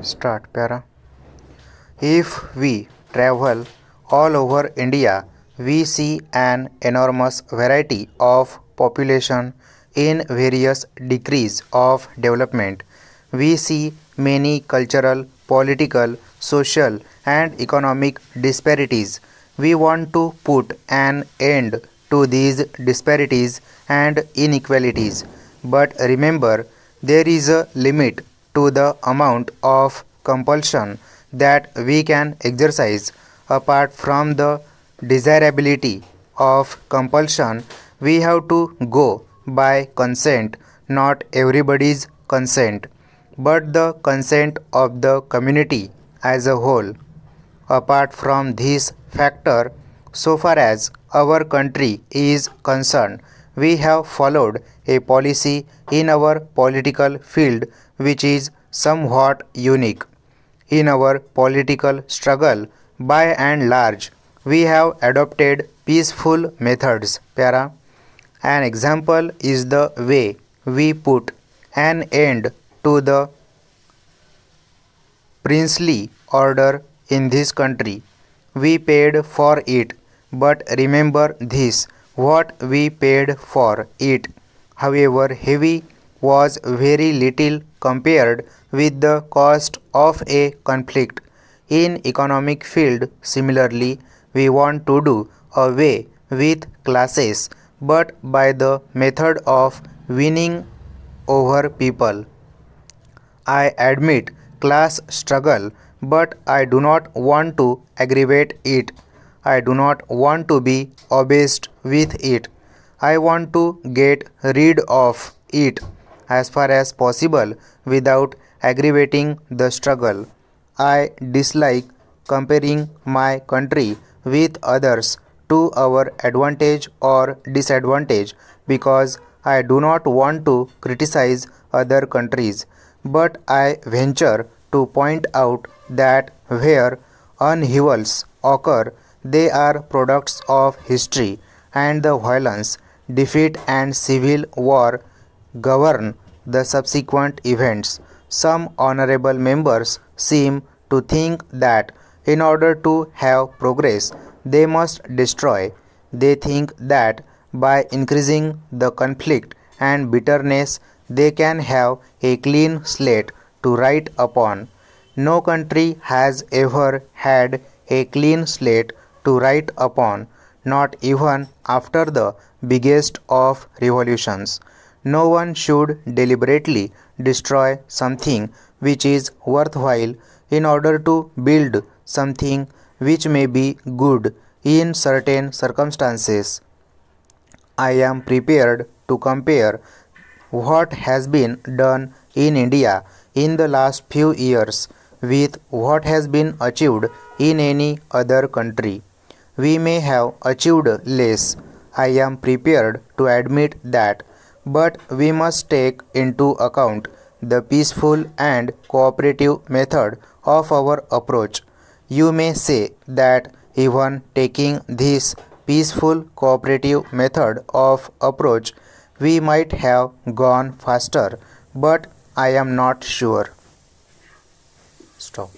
Start para. If we travel all over India, we see an enormous variety of population in various degrees of development. We see many cultural, political, social, and economic disparities. We want to put an end to these disparities and inequalities. But remember, there is a limit to the amount of compulsion that we can exercise. Apart from the desirability of compulsion, we have to go by consent, not everybody's consent, but the consent of the community as a whole. Apart from this factor, so far as our country is concerned, we have followed a policy in our political field which is somewhat unique. In our political struggle, by and large, we have adopted peaceful methods. Para. An example is the way we put an end to the princely order in this country. We paid for it, but remember this: what we paid for it, however heavy, was very little compared with the cost of a conflict. In economic field, similarly, we want to do away with classes, but by the method of winning over people. I admit class struggle, but I do not want to aggravate it. I do not want to be obsessed with it. I want to get rid of it as far as possible without aggravating the struggle. I dislike comparing my country with others to our advantage or disadvantage because I do not want to criticize other countries, but I venture to point out that where upheavals occur, they are products of history, and the violence, defeat, and civil war govern the subsequent events. Some honorable members seem to think that in order to have progress, they must destroy. They think that by increasing the conflict and bitterness, they can have a clean slate to write upon. No country has ever had a clean slate to write upon, not even after the biggest of revolutions. No one should deliberately destroy something which is worthwhile in order to build something which may be good in certain circumstances. I am prepared to compare what has been done in India in the last few years with what has been achieved in any other country. We may have achieved less. I am prepared to admit that, but we must take into account the peaceful and cooperative method of our approach. You may say that even taking this peaceful cooperative method of approach, we might have gone faster, but I am not sure. Stop.